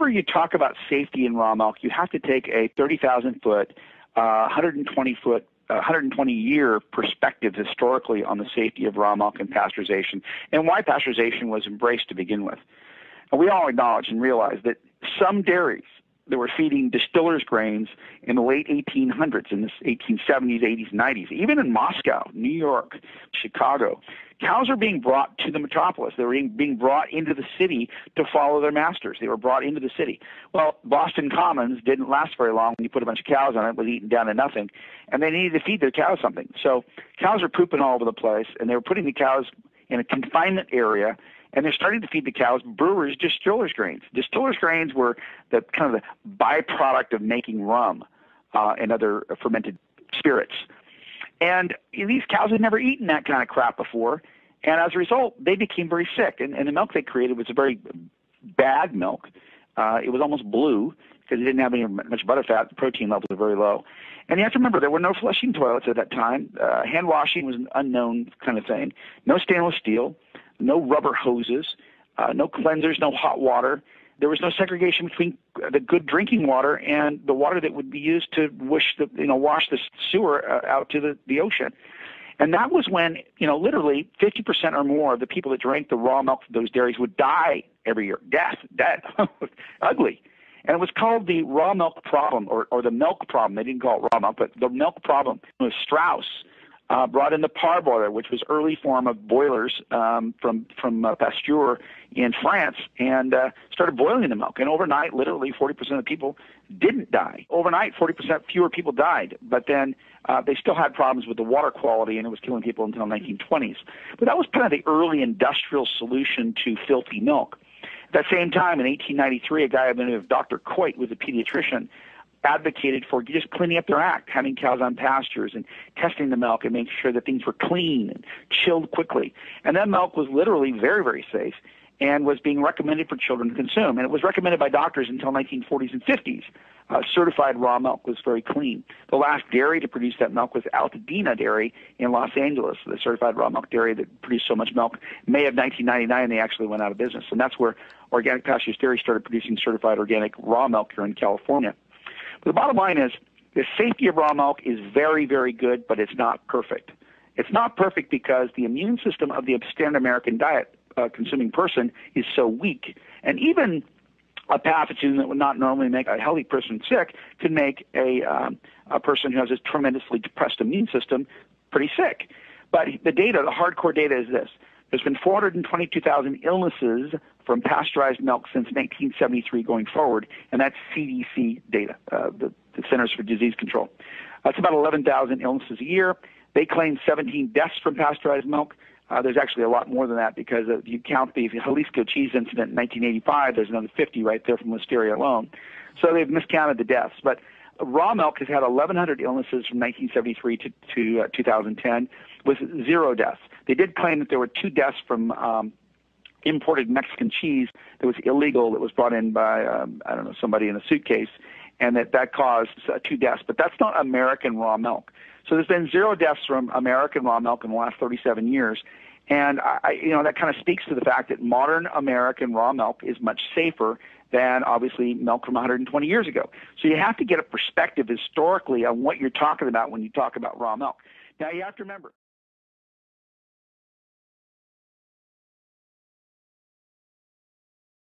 whenever you talk about safety in raw milk, you have to take a 30,000-foot, 120-foot, 120-year perspective historically on the safety of raw milk and pasteurization and why pasteurization was embraced to begin with. And we all acknowledge and realize that some dairies that were feeding distillers' grains in the late 1800s, in the 1870s, 80s, 90s, even in Moscow, New York, Chicago, cows are being brought to the metropolis. They were being brought into the city to follow their masters. They were brought into the city. Well, Boston Commons didn't last very long when you put a bunch of cows on it. It was eaten down to nothing, and they needed to feed their cows something. So cows are pooping all over the place, and they were putting the cows in a confinement area, and they're starting to feed the cows brewers' distillers' grains. Distillers' grains were the kind of the byproduct of making rum and other fermented spirits. And these cows had never eaten that kind of crap before, and as a result, they became very sick. And the milk they created was a very bad milk. It was almost blue because it didn't have any much butterfat. The protein levels were very low. And you have to remember, there were no flushing toilets at that time. Hand washing was an unknown kind of thing. No stainless steel. No rubber hoses, no cleansers, no hot water. There was no segregation between the good drinking water and the water that would be used to wash the sewer out to the ocean. And that was when, literally 50% or more of the people that drank the raw milk of those dairies would die every year. Dead. Ugly. And it was called the raw milk problem or the milk problem. They didn't call it raw milk, but the milk problem. It was Strauss. Brought in the parboiler, which was early form of boilers from Pasteur in France, and started boiling the milk. And overnight, literally 40% of people didn't die. Overnight, 40% fewer people died. But then they still had problems with the water quality, and it was killing people until the 1920s. But that was kind of the early industrial solution to filthy milk. At that same time, in 1893, a guy by the name of Dr. Coit was a pediatrician, advocated for just cleaning up their act, having cows on pastures and testing the milk and making sure that things were clean and chilled quickly. And that milk was literally very, very safe and was being recommended for children to consume. And it was recommended by doctors until 1940s and 50s. Certified raw milk was very clean. The last dairy to produce that milk was Altadena Dairy in Los Angeles, the certified raw milk dairy that produced so much milk. May of 1999, they actually went out of business. And that's where Organic Pastures Dairy started producing certified organic raw milk here in California. But the bottom line is the safety of raw milk is very, very good, but it's not perfect. It's not perfect because the immune system of the standard American diet consuming person is so weak. And even a pathogen that would not normally make a healthy person sick could make a person who has a tremendously depressed immune system pretty sick. But the data, the hardcore data is this. There's been 422,000 illnesses from pasteurized milk since 1973 going forward, and that's CDC data, the Centers for Disease Control. That's about 11,000 illnesses a year. They claim 17 deaths from pasteurized milk. There's actually a lot more than that because if you count the Jalisco cheese incident in 1985, there's another 50 right there from Listeria alone. So they've miscounted the deaths. But raw milk has had 1,100 illnesses from 1973 to 2010 with 0 deaths. They did claim that there were 2 deaths from imported Mexican cheese that was illegal, that was brought in by, somebody in a suitcase, and that caused 2 deaths. But that's not American raw milk. So there's been 0 deaths from American raw milk in the last 37 years. And, that kind of speaks to the fact that modern American raw milk is much safer than, obviously, milk from 120 years ago. So you have to get a perspective historically on what you're talking about when you talk about raw milk. Now, you have to remember,